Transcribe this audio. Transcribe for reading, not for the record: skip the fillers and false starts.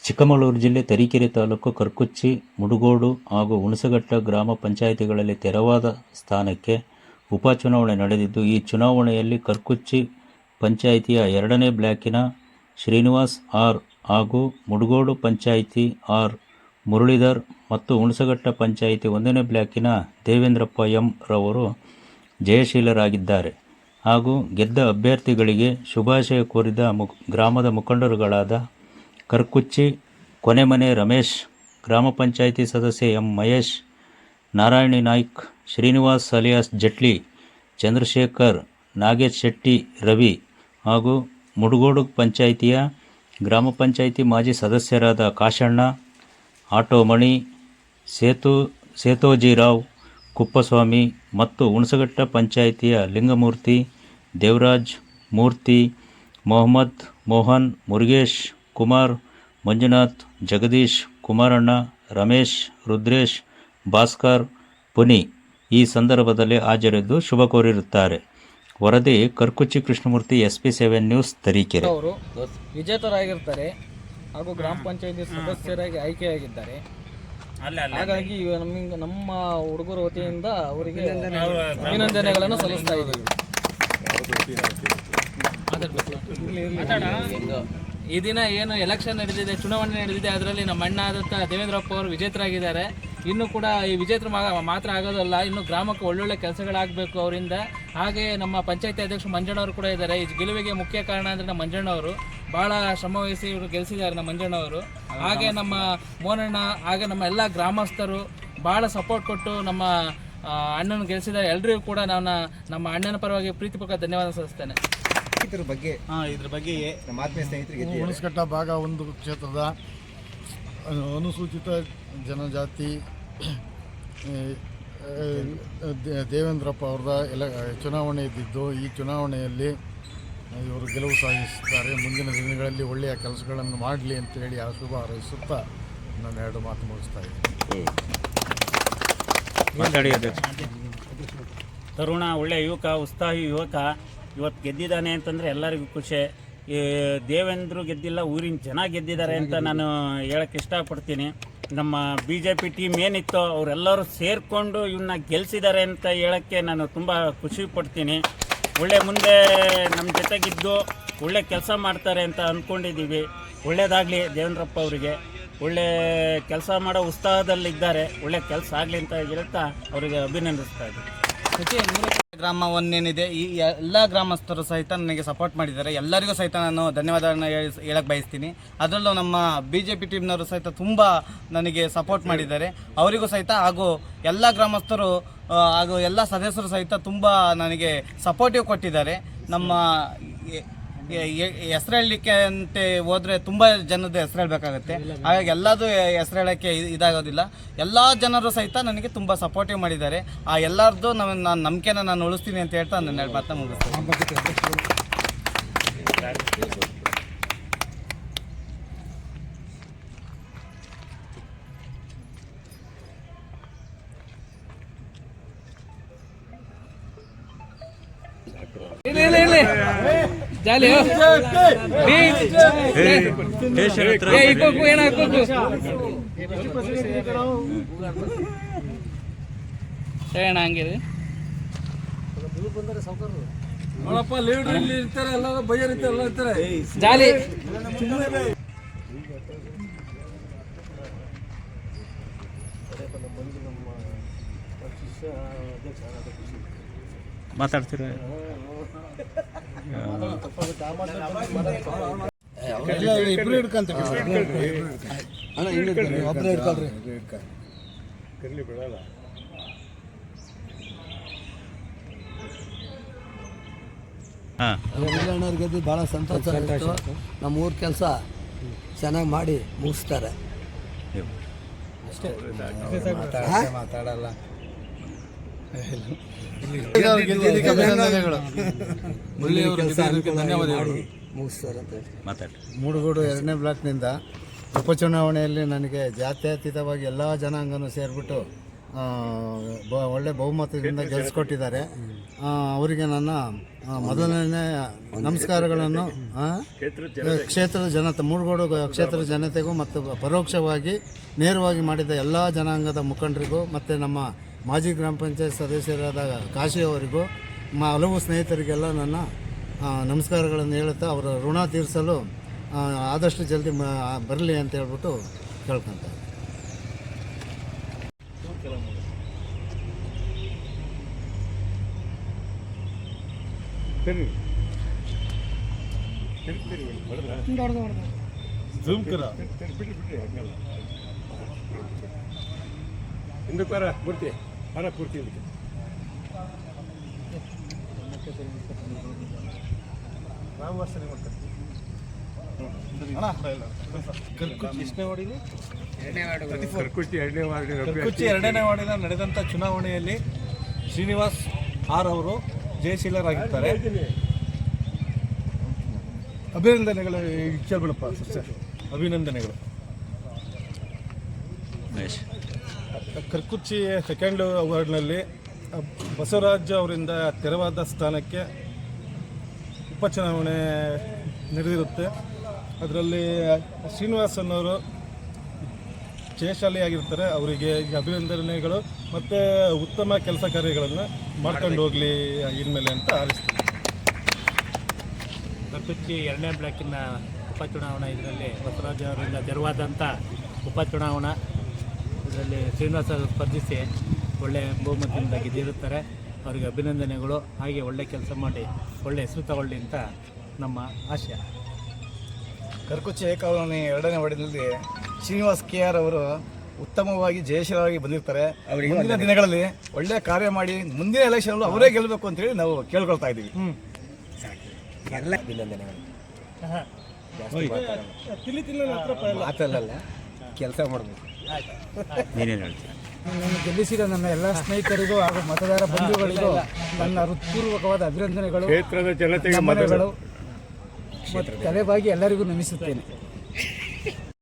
ಚಿಕ್ಕಮಗಳೂರು ಜಿಲ್ಲೆ ತರೀಕೆರೆ ತಾಲೂಕು ಕರ್ಕುಚ್ಚಿ, ಮುಡುಗೋಡು ಹಾಗೂ ಹುಣಸಘಟ್ಟ ಗ್ರಾಮ ಪಂಚಾಯಿತಿಗಳಲ್ಲಿ ತೆರವಾದ ಸ್ಥಾನಕ್ಕೆ ಉಪಚುನಾವಣೆ ನಡೆದಿದ್ದು, ಈ ಚುನಾವಣೆಯಲ್ಲಿ ಕರ್ಕುಚ್ಚಿ ಪಂಚಾಯಿತಿಯ 2ನೇ ಬ್ಲಾಕಿನ ಶ್ರೀನಿವಾಸ್ ಆರ್ ಹಾಗೂ ಮುಡುಗೋಡು ಪಂಚಾಯಿತಿ ಆರ್ ಮುರಳೀಧರ್ ಮತ್ತು ಹುಣಸಘಟ್ಟ ಪಂಚಾಯಿತಿ 1ನೇ ಬ್ಲಾಕಿನ ದೇವೇಂದ್ರಪ್ಪ ಎಂ ರವರು ಜಯಶೀಲರಾಗಿದ್ದಾರೆ. ಹಾಗೂ ಗೆದ್ದ ಅಭ್ಯರ್ಥಿಗಳಿಗೆ ಶುಭಾಶಯ ಕೋರಿದ ಗ್ರಾಮದ ಮುಖಂಡರುಗಳಾದ ಕರ್ಕುಚ್ಚಿ ಕೊನೆಮನೆ ರಮೇಶ್, ಗ್ರಾಮ ಪಂಚಾಯಿತಿ ಸದಸ್ಯ ಎಂ ಮಹೇಶ್, ನಾರಾಯಣಿ ನಾಯ್ಕ್, ಶ್ರೀನಿವಾಸ್ ಅಲಿಯಾಸ್ ಜಟ್ಲಿ, ಚಂದ್ರಶೇಖರ್, ನಾಗೇಶ್ ಶೆಟ್ಟಿ, ರವಿ ಹಾಗೂ ಮುಡುಗೋಡು ಪಂಚಾಯಿತಿಯ ಗ್ರಾಮ ಪಂಚಾಯಿತಿ ಮಾಜಿ ಸದಸ್ಯರಾದ ಕಾಶಣ್ಣ, ಆಟೋಮಣಿ, ಸೇತೋಜಿರಾವ್, ಕುಪ್ಪಸ್ವಾಮಿ ಮತ್ತು ಹುಣಸಘಟ್ಟ ಪಂಚಾಯಿತಿಯ ಲಿಂಗಮೂರ್ತಿ, ದೇವರಾಜ್, ಮೂರ್ತಿ, ಮೊಹಮ್ಮದ್, ಮೋಹನ್, ಮುರುಗೇಶ್, ಕುಮಾರ್, ಮಂಜುನಾಥ್, ಜಗದೀಶ್, ಕುಮಾರಣ್ಣ, ರಮೇಶ್, ರುದ್ರೇಶ್, ಭಾಸ್ಕರ್, ಪುನಿ ಈ ಸಂದರ್ಭದಲ್ಲಿ ಹಾಜರಿದ್ದು ಶುಭ ಕೋರಿರುತ್ತಾರೆ. ವರದಿ ಕರ್ಕುಚ್ಚಿ ಕೃಷ್ಣಮೂರ್ತಿ, SP7 ನ್ಯೂಸ್, ತರೀಕೆರೆ. ಅವರು ವಿಜೇತರಾಗಿರ್ತಾರೆ ಹಾಗೂ ಗ್ರಾಮ ಪಂಚಾಯತಿ ಸದಸ್ಯರಾಗಿ ಆಯ್ಕೆಯಾಗಿದ್ದಾರೆ. ಹಾಗಾಗಿ ನಮ್ಮ ಹುಡುಗರ ವತಿಯಿಂದ ಅವರಿಗೆ ಅಭಿನಂದನೆಗಳನ್ನು ಸಲ್ಲಿಸ್ತಾ ಇದ್ದೀವಿ. ಈ ದಿನ ಏನು ಎಲೆಕ್ಷನ್ ನಡೆದಿದೆ, ಚುನಾವಣೆ ನಡೆದಿದೆ, ಅದರಲ್ಲಿ ನಮ್ಮ ಅಣ್ಣ ಆದಂಥ ದೇವೇಂದ್ರಪ್ಪ ಅವರು ವಿಜೇತರಾಗಿದ್ದಾರೆ. ಇನ್ನೂ ಕೂಡ ಈ ವಿಜೇತರು ಮಾತ್ರ ಆಗೋದಲ್ಲ, ಇನ್ನು ಗ್ರಾಮಕ್ಕೆ ಒಳ್ಳೊಳ್ಳೆ ಕೆಲಸಗಳಾಗಬೇಕು ಅವರಿಂದ. ಹಾಗೆ ನಮ್ಮ ಪಂಚಾಯತಿ ಅಧ್ಯಕ್ಷ ಮಂಜಣ್ಣವರು ಕೂಡ ಇದ್ದಾರೆ. ಈ ಗೆಲುವಿಗೆ ಮುಖ್ಯ ಕಾರಣ ಅಂದರೆ ನಮ್ಮ ಮಂಜಣ್ಣವರು ಭಾಳ ಶ್ರಮವಹಿಸಿ ಇವರು ಗೆಲ್ಲಿಸಿದ್ದಾರೆ ನಮ್ಮ ಮಂಜಣ್ಣವರು. ಹಾಗೆ ನಮ್ಮ ಮೋನಣ್ಣ, ಹಾಗೆ ನಮ್ಮ ಎಲ್ಲ ಗ್ರಾಮಸ್ಥರು ಭಾಳ ಸಪೋರ್ಟ್ ಕೊಟ್ಟು ನಮ್ಮ ಅಣ್ಣನ ಗೆಲ್ಲಿಸಿದ್ದಾರೆ. ಎಲ್ಲರಿಗೂ ಕೂಡ ನಾನು ನಮ್ಮ ಅಣ್ಣನ ಪರವಾಗಿ ಪ್ರೀತಿಪೂರ್ವಕ ಧನ್ಯವಾದ ಸಲ್ಲಿಸ್ತೇನೆ. ಇದ್ರ ಬಗ್ಗೆ ನಮ್ಮ ಆತ್ಮೀಯ ಸ್ನೇಹಿತರಿಗೆ ಹುಣಸಘಟ್ಟ ಭಾಗ 1 ಕ್ಷೇತ್ರದ ಅನುಸೂಚಿತ ಜನಜಾತಿ ದೇವೇಂದ್ರಪ್ಪ ಅವ್ರದ ಚುನಾವಣೆ ಇದ್ದಿದ್ದು, ಈ ಚುನಾವಣೆಯಲ್ಲಿ ಇವರು ಗೆಲುವು ಸಾಧಿಸುತ್ತಾರೆ. ಮುಂದಿನ ದಿನಗಳಲ್ಲಿ ಒಳ್ಳೆಯ ಕೆಲಸಗಳನ್ನು ಮಾಡಲಿ ಅಂತೇಳಿ ಆ ಶುಭ ಹಾರೈಸುತ್ತಾ ನಾನು 2 ಮಾತು ಮುಗಿಸ್ತಾ ಇದ್ದೀನಿ. ತರುಣ, ಒಳ್ಳೆಯ ಯುವಕ, ಉತ್ಸಾಹಿ ಯುವಕ ಇವತ್ತು ಗೆದ್ದಿದ್ದಾನೆ ಅಂತಂದರೆ ಎಲ್ಲರಿಗೂ ಖುಷಿ. ಈ ದೇವೇಂದ್ರು ಗೆದ್ದಿಲ್ಲ, ಊರಿನ ಜನ ಗೆದ್ದಿದ್ದಾರೆ ಅಂತ ನಾನು ಹೇಳಕ್ಕೆ ಇಷ್ಟಪಡ್ತೀನಿ. ನಮ್ಮ BJP ಟೀಮ್ ಏನಿತ್ತೋ ಅವರೆಲ್ಲರೂ ಸೇರಿಕೊಂಡು ಇವನ್ನ ಗೆಲ್ಲಿಸಿದ್ದಾರೆ ಅಂತ ಹೇಳೋಕ್ಕೆ ನಾನು ತುಂಬ ಖುಷಿ ಪಡ್ತೀನಿ. ಒಳ್ಳೆ ಮುಂದೆ ನಮ್ಮ ಜೊತೆಗಿದ್ದು ಒಳ್ಳೆ ಕೆಲಸ ಮಾಡ್ತಾರೆ ಅಂತ ಅಂದ್ಕೊಂಡಿದ್ದೀವಿ. ಒಳ್ಳೆಯದಾಗಲಿ ದೇವೇಂದ್ರಪ್ಪ ಅವರಿಗೆ. ಒಳ್ಳೆ ಕೆಲಸ ಮಾಡೋ ಉತ್ಸಾಹದಲ್ಲಿದ್ದಾರೆ. ಒಳ್ಳೆ ಕೆಲಸ ಆಗಲಿ ಅಂತ ಹೇಳ್ತಾ ಅವರಿಗೆ ಅಭಿನಂದಿಸ್ತಾ ಇದ್ದೀನಿ. ಗ್ರಾಮ 1 ಏನಿದೆ, ಈ ಎಲ್ಲ ಗ್ರಾಮಸ್ಥರು ಸಹಿತ ನನಗೆ ಸಪೋರ್ಟ್ ಮಾಡಿದ್ದಾರೆ. ಎಲ್ಲರಿಗೂ ಸಹಿತ ನಾನು ಧನ್ಯವಾದಗಳನ್ನು ಹೇಳಕ್ಕೆ ಬಯಸ್ತೀನಿ. ಅದರಲ್ಲೂ ನಮ್ಮ BJP ಟೀಮ್ನವರು ಸಹಿತ ತುಂಬ ನನಗೆ ಸಪೋರ್ಟ್ ಮಾಡಿದ್ದಾರೆ. ಅವರಿಗೂ ಸಹಿತ ಹಾಗೂ ಎಲ್ಲ ಗ್ರಾಮಸ್ಥರು ಹಾಗೂ ಎಲ್ಲ ಸದಸ್ಯರು ಸಹಿತ ತುಂಬ ನನಗೆ ಸಪೋರ್ಟಿವ್ ಕೊಟ್ಟಿದ್ದಾರೆ. ನಮ್ಮ ಹೆಸರು ಹೇಳಲಿಕ್ಕೆ ಅಂತ ಹೋದರೆ ತುಂಬ ಜನದ ಹೆಸರು ಹೇಳಬೇಕಾಗತ್ತೆ. ಹಾಗಾಗಿ ಎಲ್ಲದೂ ಹೆಸರು ಹೇಳೋಕ್ಕೆ ಇದಾಗೋದಿಲ್ಲ. ಎಲ್ಲ ಜನರು ಸಹಿತ ನನಗೆ ತುಂಬ ಸಪೋರ್ಟಿವ್ ಮಾಡಿದ್ದಾರೆ. ಆ ಎಲ್ಲರದ್ದು ನಾನು ನಂಬಿಕೆನ ನಾನು ಉಳಿಸ್ತೀನಿ ಅಂತ ಹೇಳ್ತಾ ನನ್ನ 2 ಮಾತನ್ನ ಮುಗಿಸ್ತೀನಿ. ಜಾಲಿ ಹಂಗಿದೆ ನೋಡಪ್ಪ, ಲೀಡರ್ ಇಲ್ಲಿ ಇರ್ತಾರೆ, ಎಲ್ಲ ಬೈಯರ್ ಇರ್ತಾರೆ, ಎಲ್ಲ ಇರ್ತಾರೆ. ಜಾಲಿ ಮಾತಾಡ್ತೀರ? ಇಬ್ರು ಹಿಡ್ಕೊಂತ ಅಣ್ಣವ್ರು ಗೆದ್ದು ಭಾಳ ಸಂತೋಷ ಆಯಿತು. ನಮ್ಮ ಊರ ಕೆಲಸ ಚೆನ್ನಾಗಿ ಮಾಡಿ ಮುಗಿಸ್ತಾರೆ. ಮಾತಾಡಲ್ಲ. ಮುಡುಗೋಡು 2ನೇ ಬ್ಲಾಕ್ನಿಂದ ಉಪಚುನಾವಣೆಯಲ್ಲಿ ನನಗೆ ಜಾತ್ಯತೀತವಾಗಿ ಎಲ್ಲ ಜನಾಂಗನೂ ಸೇರಿಬಿಟ್ಟು ಒಳ್ಳೆ ಬಹುಮತದಿಂದ ಗೆಲ್ಲಿಸ್ಕೊಟ್ಟಿದ್ದಾರೆ. ಅವರಿಗೆ ನನ್ನ ಮೊದಲನೇ ನಮಸ್ಕಾರಗಳನ್ನು ಕ್ಷೇತ್ರದ ಜನತೆ, ಮೂರುಗೋಡು ಕ್ಷೇತ್ರದ ಜನತೆಗೂ ಮತ್ತು ಪರೋಕ್ಷವಾಗಿ ನೇರವಾಗಿ ಮಾಡಿದ ಎಲ್ಲ ಜನಾಂಗದ ಮುಖಂಡರಿಗೂ ಮತ್ತು ನಮ್ಮ ಮಾಜಿ ಗ್ರಾಮ ಪಂಚಾಯತ್ ಸದಸ್ಯರಾದ ಕಾಶಿ ಅವರಿಗೂ ಹಲವು ಸ್ನೇಹಿತರಿಗೆಲ್ಲ ನನ್ನ ನಮಸ್ಕಾರಗಳನ್ನು ಹೇಳುತ್ತಾ ಅವರ ಋಣ ತೀರಿಸಲು ಆದಷ್ಟು ಜಲ್ದಿ ಬರಲಿ ಅಂತ ಹೇಳ್ಬಿಟ್ಟು ಕೇಳ್ಕೊತಾರೆ. ಕರ್ಕುಚ್ಚಿ 2ನೇ ವಾರ್ಡಿನ ನಡೆದಂಥ ಚುನಾವಣೆಯಲ್ಲಿ ಶ್ರೀನಿವಾಸ್ ಆರ್ ಅವರು ಜಯಶೀಲರಾಗಿರ್ತಾರೆ. ಅಭಿನಂದನೆಗಳು ಕೇಳ್ಬಿಡಪ್ಪ ಸರ್, ಅಭಿನಂದನೆಗಳು. ಕರ್ಕುಚ್ಚಿ 2nd ವಾರ್ಡ್ನಲ್ಲಿ ಬಸವರಾಜ್ ಅವರಿಂದ ತೆರವಾದ ಸ್ಥಾನಕ್ಕೆ ಉಪಚುನಾವಣೆ ನಡೆದಿರುತ್ತೆ. ಅದರಲ್ಲಿ ಶ್ರೀನಿವಾಸ್ ಅನ್ನೋರು ಜಯಶಾಲಿಯಾಗಿರ್ತಾರೆ. ಅವರಿಗೆ ಅಭಿನಂದನೆಗಳು ಮತ್ತು ಉತ್ತಮ ಕೆಲಸ ಕಾರ್ಯಗಳನ್ನು ಮಾಡ್ಕೊಂಡು ಹೋಗಲಿ ಇನ್ಮೇಲೆ ಅಂತ ಹಾರೈಸ್ತೀನಿ. ಕರ್ಕುಚ್ಚಿ 2ನೇ ಬ್ಲಾಕಿನ ಉಪಚುನಾವಣಾ ಇದರಲ್ಲಿ ಬಸವರಾಜ್ ಅವರಿಂದ ತೆರವಾದಂಥ ಉಪಚುನಾವಣಾ ಇದರಲ್ಲಿ ಶ್ರೀನಿವಾಸ ಸ್ಪರ್ಧಿಸಿ ಒಳ್ಳೆಯ ಬಹುಮತದಿಂದ ಗೆದ್ದಿರುತ್ತಾರೆ. ಅವರಿಗೆ ಅಭಿನಂದನೆಗಳು. ಹಾಗೆ ಒಳ್ಳೆ ಕೆಲಸ ಮಾಡಿ ಒಳ್ಳೆ ಹೆಸರು ತಗೊಳ್ಳಿ ಅಂತ ನಮ್ಮ ಆಶಯ. ಕರ್ಕುಚ್ಚಿ ಏಕಾವಣಿ 2ನೇ ವಾರ್ಡಿನಲ್ಲಿ ಶ್ರೀನಿವಾಸ್ KR ಅವರು ಉತ್ತಮವಾಗಿ ಜಯಶೀಲರಾಗಿ ಬಂದಿರ್ತಾರೆ. ಮುಂದಿನ ದಿನಗಳಲ್ಲಿ ಒಳ್ಳೆಯ ಕಾರ್ಯ ಮಾಡಿ ಮುಂದಿನ ಎಲೆಕ್ಷನ್ ಅವರೇ ಗೆಲ್ಲಬೇಕು ಅಂತೇಳಿ ನಾವು ಕೇಳ್ಕೊಳ್ತಾ ಇದ್ದೀವಿ. ಮಾತಲ್ಲ, ಕೆಲಸ ಮಾಡಬೇಕು. ನೀನೇನು ಹೇಳ್ತೀಯ? ನಾನು ಗೆಲ್ಲಿಸಿದ ನನ್ನ ಎಲ್ಲ ಸ್ನೇಹಿತರಿಗೂ ಹಾಗೂ ಮತದಾರ ಬಂಧುಗಳಿಗೂ ನನ್ನ ಹೃತ್ಪೂರ್ವಕವಾದ ಅಭಿನಂದನೆಗಳು, ನಮನಗಳು ಮತ್ತು ತಲೆಬಾಗಿ ಎಲ್ಲರಿಗೂ ನಮಿಸುತ್ತೇನೆ.